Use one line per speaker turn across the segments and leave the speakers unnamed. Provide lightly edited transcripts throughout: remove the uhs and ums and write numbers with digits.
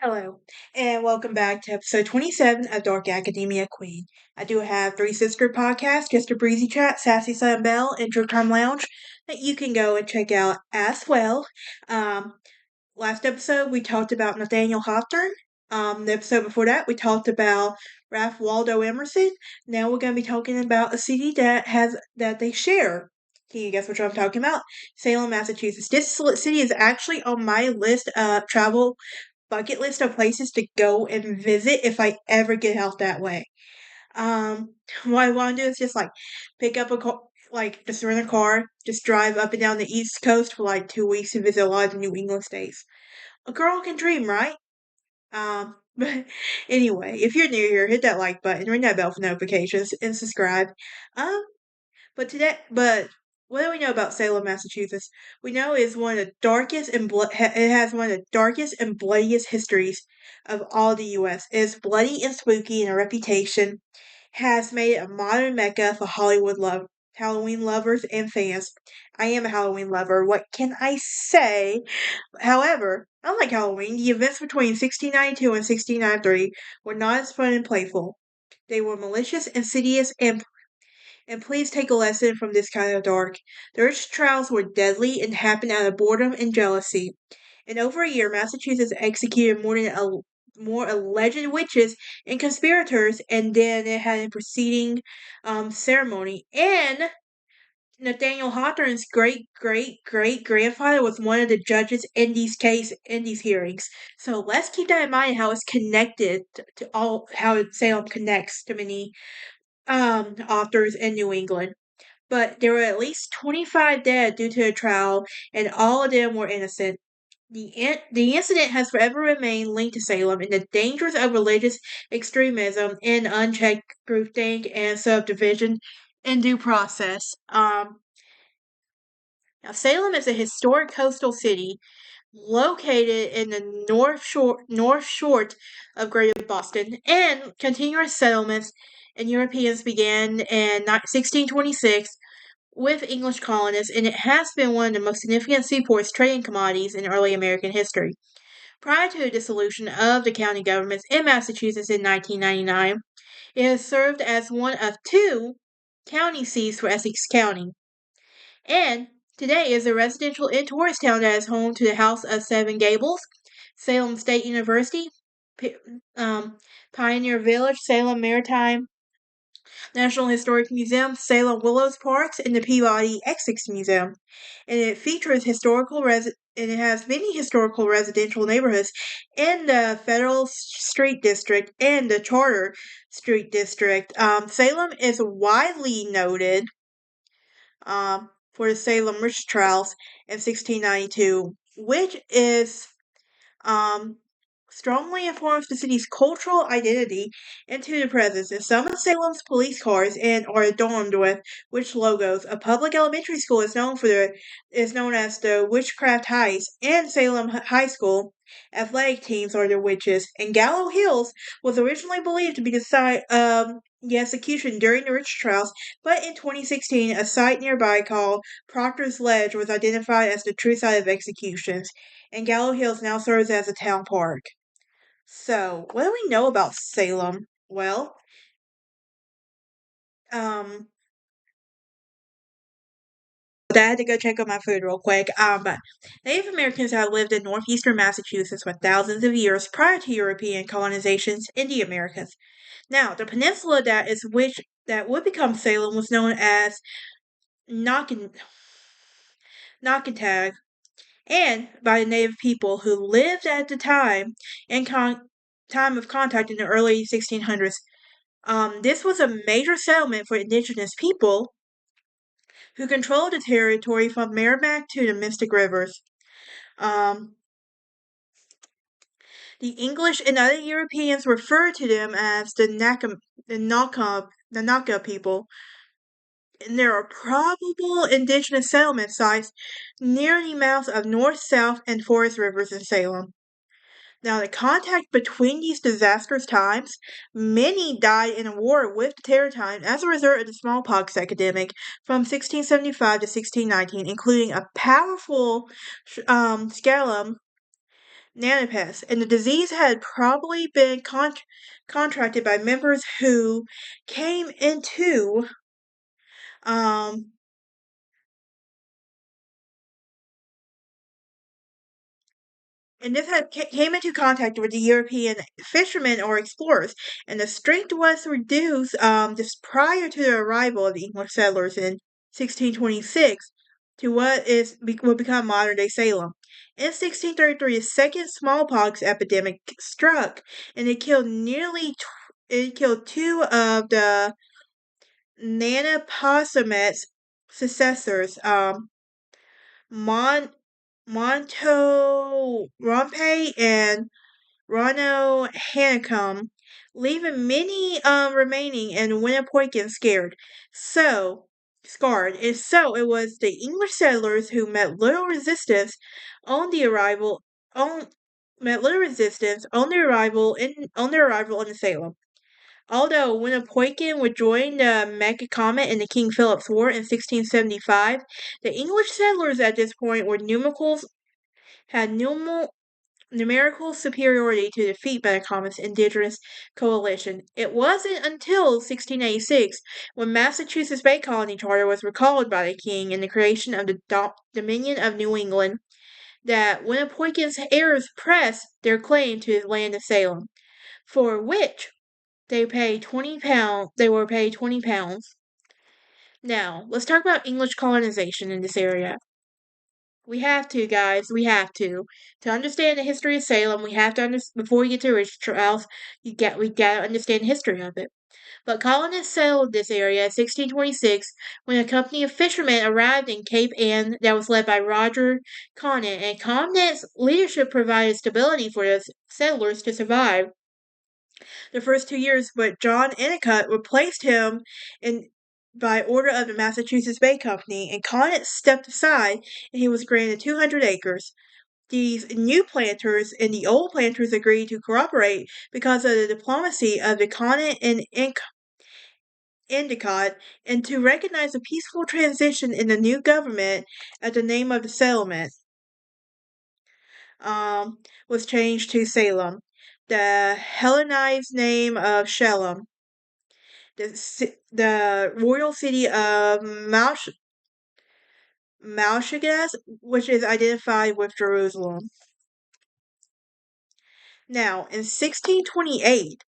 Hello, and welcome back to episode 27 of Dark Academia Queen. I do have three sister podcasts, Just a Breezy Chat, Sassy Sun Bell, and True Crime Lounge that you can go and check out as well. Um, Last episode we talked about Nathaniel Hawthorne. The episode before that we talked about Ralph Waldo Emerson. Now we're going to be talking about a city that they share. Can you guess which one I'm talking about? Salem, Massachusetts. This city is actually on my list of travel bucket list of places to go and visit if I ever get out that way. Um, what I want to do is just like pick up a car, like just rent a car, just drive up and down the East Coast for like 2 weeks to visit a lot of the New England states. A girl can dream, right? But anyway, if you're new here, hit that like button, ring that bell for notifications, and subscribe. Um, but what do we know about Salem, Massachusetts? We know it's one of the darkest and it has one of the darkest and bloodiest histories of all the U.S. It is bloody and spooky, and a reputation has made it a modern mecca for Halloween lovers and fans. I am a Halloween lover. What can I say? However, unlike Halloween, the events between 1692 and 1693 were not as fun and playful. They were malicious, insidious, and please take a lesson from this kind of dark. The witch trials were deadly and happened out of boredom and jealousy. In over a year, Massachusetts executed more alleged witches and conspirators, and then it had a preceding ceremony. And Nathaniel Hawthorne's great grandfather was one of the judges in these hearings. So let's keep that in mind how it's connected to all how Salem connects to many authors in New England. But there were at least 25 dead due to the trial, and all of them were innocent. The incident has forever remained linked to Salem and the dangers of religious extremism and unchecked groupthink and subdivision in due process. Now, Salem is a historic coastal city located in the north shore of Greater Boston, and continuous settlements and Europeans began in 1626 with English colonists, and it has been one of the most significant seaports trading commodities in early American history. Prior to the dissolution of the county governments in Massachusetts in 1999, it has served as one of two county seats for Essex County, and today is a residential and tourist town that is home to the House of Seven Gables, Salem State University, Pioneer Village, Salem Maritime National Historic Museum, Salem Willows Parks, and the Peabody Essex Museum. And it features and it has many historical residential neighborhoods in the Federal Street District and the Charter Street District. Salem is widely noted for the Salem witch trials in 1692, which is um, strongly informs the city's cultural identity into the present. And some of Salem's police cars and are adorned with witch logos. A public elementary school is known as the Witchcraft Heights, and Salem High School athletic teams are the witches. And Gallows Hills was originally believed to be the site of the execution during the witch trials, but in 2016, a site nearby called Proctor's Ledge was identified as the true site of executions, and Gallows Hills now serves as a town park. So, what do we know about Salem? Well, um, I had to go check on my food real quick. But Native Americans have lived in northeastern Massachusetts for thousands of years prior to European colonizations in the Americas. Now, the peninsula that would become Salem was known as Knockatag, and by the native people who lived at the time of contact in the early 1600s. This was a major settlement for indigenous people who controlled the territory from Merrimack to the Mystic Rivers. Um, the English and other Europeans referred to them as the Naka people, and there are probable indigenous settlement sites near the mouths of North, South, and Forest rivers in Salem. Now, the contact between these disastrous times, many died in a war with the Terror Time as a result of the smallpox epidemic from 1675 to 1619, including a powerful scalum nanopest, and the disease had probably been contracted by members who came into um, and this had came into contact with the European fishermen or explorers, and the strength was reduced just prior to the arrival of the English settlers in 1626 to what will become modern day Salem. In 1633, a second smallpox epidemic struck, and it killed two of the Nanopossum's successors, Mon Monto Rompe and Rono Hanicum, leaving many remaining and Winnipoigan scarred. And so it was the English settlers who met little resistance on the arrival on met little resistance on their arrival in Salem. Although Winnipoigan would join the Meccacomet in the King Philip's War in 1675, the English settlers at this point had numerical superiority to defeat Metacomet's indigenous coalition. It wasn't until 1686, when Massachusetts Bay Colony Charter was recalled by the King and the creation of the Dominion of New England, that Winnipoigan's heirs pressed their claim to the land of Salem, for which they were paid £20. Now, let's talk about English colonization in this area. We have to, guys. We have to. To understand the history of Salem, we have to before we get to Rich Charles, we gotta understand the history of it. But colonists settled this area in 1626 when a company of fishermen arrived in Cape Ann that was led by Roger Conant, and Conant's leadership provided stability for the settlers to survive the first 2 years, but John Endicott replaced him in by order of the Massachusetts Bay Company, and Conant stepped aside, and he was granted 200 acres. These new planters and the old planters agreed to cooperate because of the diplomacy of the Conant and Endicott, and to recognize a peaceful transition in the new government at the name of the settlement was changed to Salem, the Hellenized name of Shelem. The royal city of Malshagas, which is identified with Jerusalem. Now, in 1628,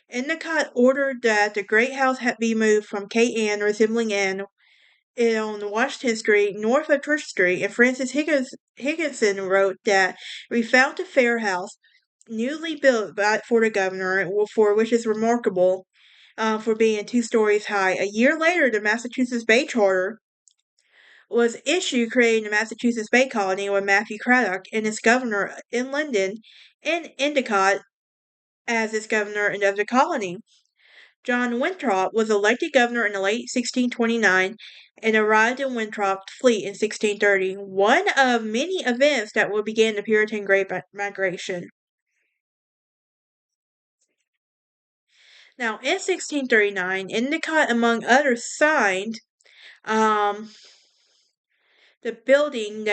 Endicott ordered that the great house be moved from Cape Ann, resembling Ann, on Washington Street, north of Church Street, and Francis Higginson wrote that we found a fair house, newly built for the governor, for which is remarkable for being 2 stories high. A year later, the Massachusetts Bay Charter was issued, creating the Massachusetts Bay Colony with Matthew Craddock and its governor in London, and Endicott as its governor of the colony. John Winthrop was elected governor in the late 1629 and arrived in Winthrop's fleet in 1630, one of many events that will begin the Puritan Great Migration. Now, in 1639, Endicott, among others, signed um, the building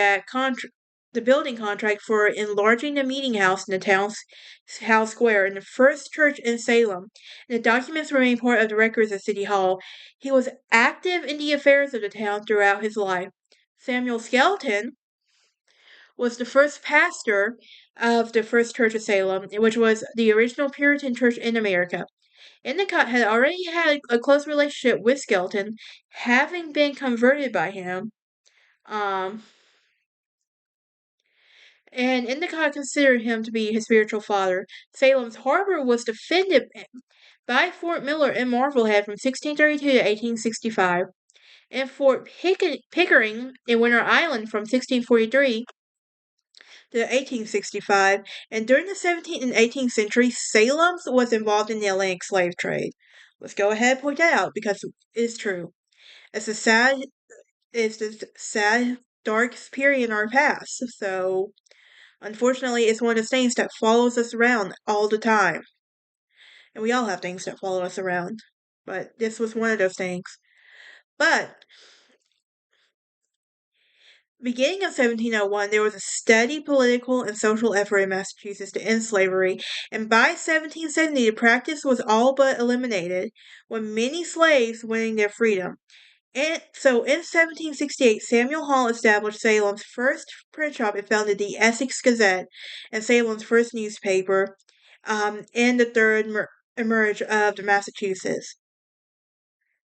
contract for enlarging the meeting house in the town's house square and the first church in Salem. And the documents remain part of the records of City Hall. He was active in the affairs of the town throughout his life. Samuel Skelton was the first pastor of the First Church of Salem, which was the original Puritan church in America. Endicott had already had a close relationship with Skelton, having been converted by him. And Endicott considered him to be his spiritual father. Salem's harbor was defended by Fort Miller in Marblehead from 1632 to 1865, and Fort Pickering in Winter Island from 1643 to 1865, and during the 17th and 18th century, Salem was involved in the Atlantic slave trade. Let's go ahead and point that out because it's true. It's a sad, dark period in our past. So, unfortunately, it's one of those things that follows us around all the time. And we all have things that follow us around. But this was one of those things. But beginning of 1701, there was a steady political and social effort in Massachusetts to end slavery, and by 1770, the practice was all but eliminated, with many slaves winning their freedom. And so in 1768, Samuel Hall established Salem's first print shop and founded the Essex Gazette and Salem's first newspaper, and the third emerge of the Massachusetts.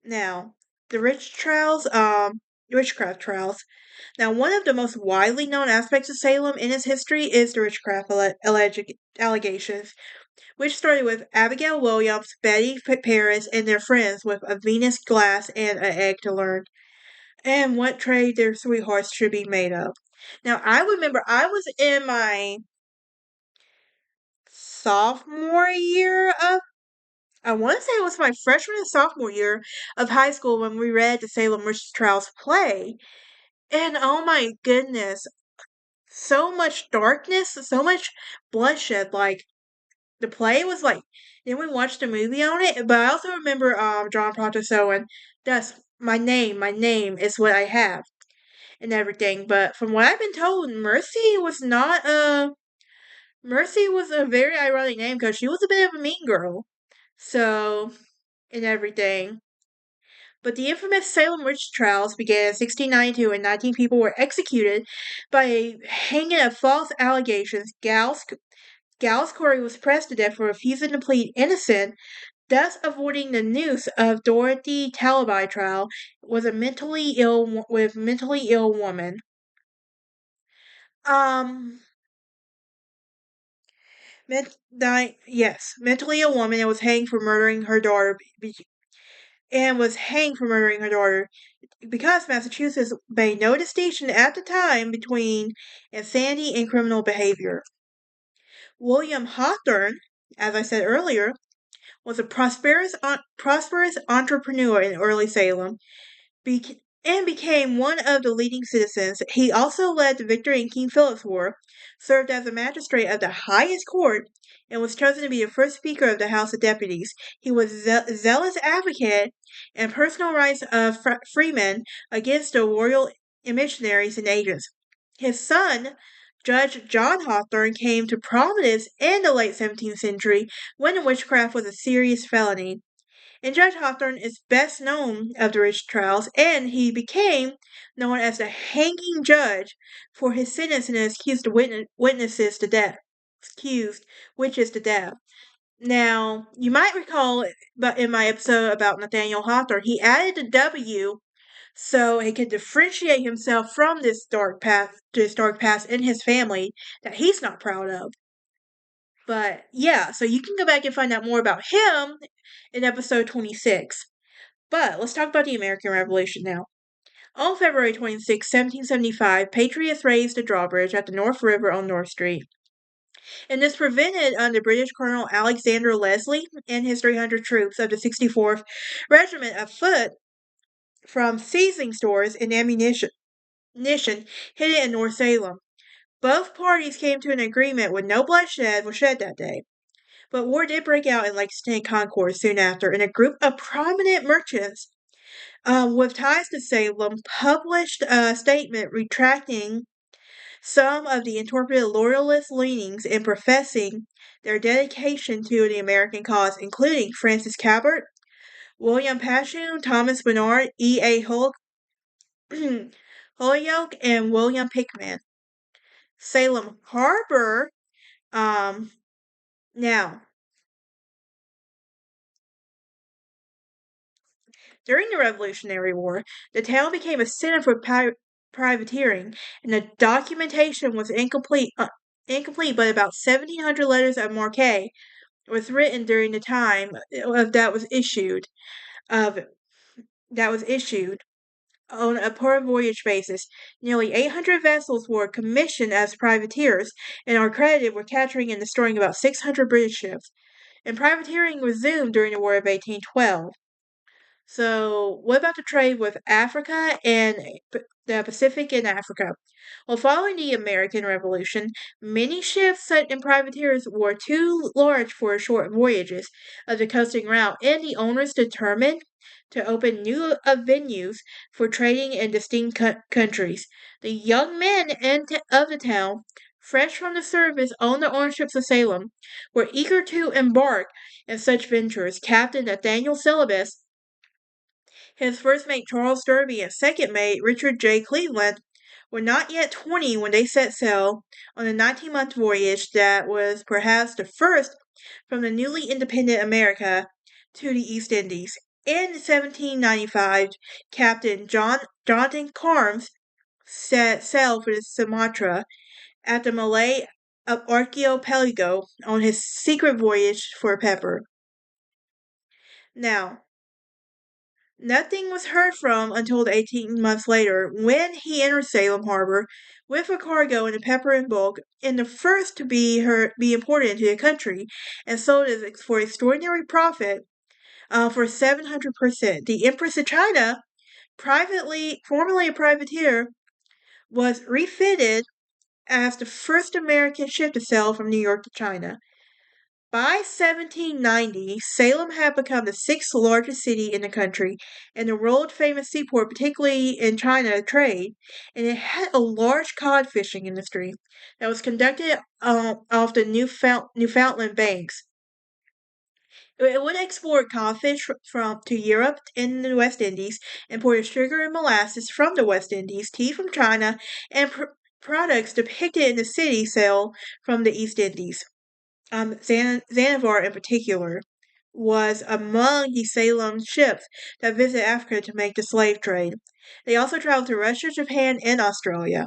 Now, the witchcraft trials. Now, one of the most widely known aspects of Salem in its history is the witchcraft allegations, which started with Abigail Williams, Betty Paris, and their friends with a Venus glass and an egg to learn, and what trade their sweethearts should be made of. Now, I remember I was in my sophomore year of, I want to say it was my freshman and sophomore year of high school when we read the Salem Witch Trials play. And oh my goodness, so much darkness, so much bloodshed. Like, the play was like, then we watched a movie on it, but I also remember John Pontoso and that's my name is what I have and everything. But from what I've been told, Mercy was a very ironic name because she was a bit of a mean girl. So, and everything. But the infamous Salem witch trials began in 1692 and 19 people were executed by hanging of false allegations. Gals Corey was pressed to death for refusing to plead innocent, thus avoiding the noose of Dorothy Talaby trial was a mentally ill woman. Um, mentally ill woman and was hanged for murdering her daughter. Because Massachusetts made no distinction at the time between insanity and criminal behavior. William Hawthorne, as I said earlier, was a prosperous entrepreneur in early Salem and became one of the leading citizens. He also led the victory in King Philip's War, served as a magistrate of the highest court, and was chosen to be the first Speaker of the House of Deputies. He was a zealous advocate and personal rights of freemen against the royal missionaries and agents. His son, Judge John Hawthorne, came to prominence in the late 17th century when witchcraft was a serious felony. And Judge Hawthorne is best known of the witch trials, and he became known as the hanging judge for his sentencing and accused witnesses to death. Accused witches to death. Now, you might recall, but in my episode about Nathaniel Hawthorne, he added the W so he could differentiate himself from this dark past in his family that he's not proud of. But yeah, so you can go back and find out more about him in episode 26. But let's talk about the American Revolution now. On February 26, 1775, Patriots raised a drawbridge at the North River on North Street. And this prevented the British Colonel Alexander Leslie and his 300 troops of the 64th Regiment of Foot from seizing stores and ammunition hidden in North Salem. Both parties came to an agreement with no bloodshed was shed that day. But war did break out in Lexington and Concord soon after, and a group of prominent merchants with ties to Salem published a statement retracting some of the interpreted loyalist leanings and professing their dedication to the American cause, including Francis Cabot, William Pashoon, Thomas Bernard, E.A. Holyoke, and William Pickman. Salem Harbor, now, during the Revolutionary War, the town became a center for privateering, and the documentation was incomplete. But about 1,700 letters of marque was written during the time that was issued on a per voyage basis. Nearly 800 vessels were commissioned as privateers and are credited with capturing and destroying about 600 British ships. And privateering resumed during the War of 1812. So, what about the trade with Africa and the Pacific and Africa? Well, following the American Revolution, many ships and privateers were too large for short voyages of the coasting route, and the owners determined to open new venues for trading in distinct countries. The young men of the town, fresh from the service on the orange ships of Salem, were eager to embark in such ventures. Captain Nathaniel Salem, his first mate Charles Derby, and second mate Richard J. Cleveland were not yet 20 when they set sail on a 19-month voyage that was perhaps the first from the newly independent America to the East Indies. In 1795, Captain Jonathan Carnes set sail for Sumatra at the Malay archipelago on his secret voyage for pepper. Now, nothing was heard from until 18 months later, when he entered Salem harbor with a cargo and a pepper in bulk, and the first to be imported into the country, and sold it for extraordinary profit for 700%. The Empress of China, formerly a privateer, was refitted as the first American ship to sail from New York to China. By 1790, Salem had become the sixth largest city in the country and a world-famous seaport, particularly in China trade, and it had a large cod fishing industry that was conducted off the Newfoundland banks. It would export codfish to Europe and the West Indies, imported sugar and molasses from the West Indies, tea from China, and products depicted in the city sail from the East Indies. Zanzibar in particular was among the Salem ships that visited Africa to make the slave trade. They also traveled to Russia, Japan, and Australia.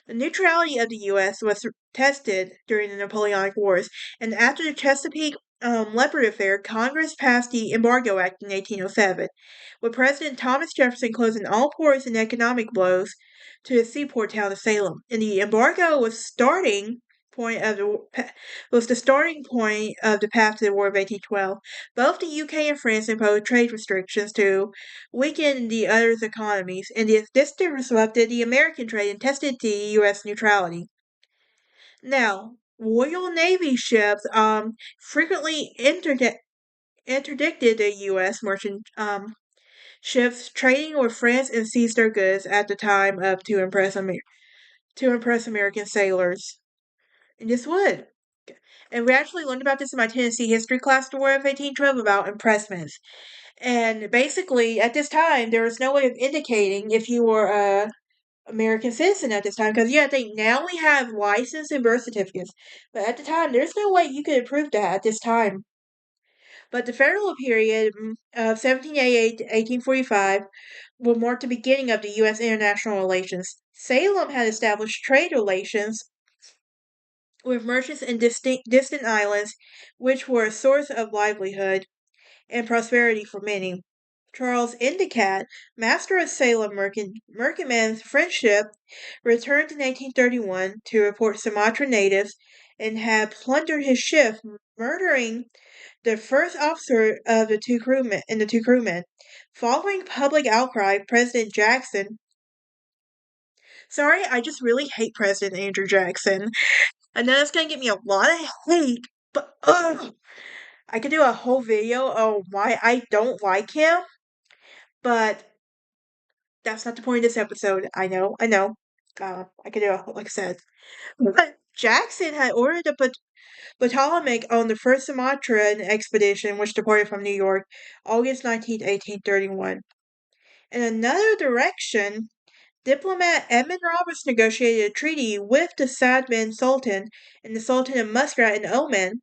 The neutrality of the U.S. was tested during the Napoleonic Wars, and after the Chesapeake leopard affair, Congress passed the Embargo Act in 1807, with President Thomas Jefferson closing all ports and economic blows to the seaport town of Salem. And the embargo was the starting point of the path to the War of 1812. Both the UK and France imposed trade restrictions to weaken the other's economies, and this disrupted the American trade and tested the U.S. neutrality. Now, Royal Navy ships frequently interdicted the U.S. merchant ships trading with France and seized their goods at the time to impress American sailors. And this would. And we actually learned about this in my Tennessee history class, the War of 1812, about impressments. And basically, at this time, there was no way of indicating if you were a American citizen at this time. Because, I think now we have license and birth certificates. But at the time, there's no way you could prove that at this time. But the federal period of 1788 to 1845 will mark the beginning of the U.S. international relations. Salem had established trade relations with merchants in distant islands, which were a source of livelihood and prosperity for many. Charles Endicott, master of Salem merchantman's friendship, returned in 1831 to report Sumatra natives and had plundered his ship, murdering the first officer of the two crewmen. Following public outcry, President Jackson. Sorry, I just really hate President Andrew Jackson. I know that's gonna get me a lot of hate, but I could do a whole video on why I don't like him, but that's not the point of this episode. I know. I could do like I said. But Jackson had ordered the Potomac on the first Sumatran expedition, which departed from New York August 19, 1831. In another direction, diplomat Edmund Roberts negotiated a treaty with the Sadman Sultan and the Sultan of Muscat and Oman,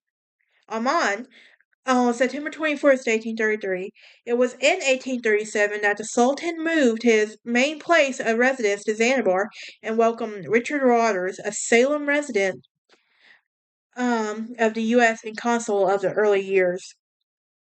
on September 21st, 1833. It was in 1837 that the Sultan moved his main place of residence to Zanzibar and welcomed Richard Waters, a Salem resident of the U.S. and consul of the early years.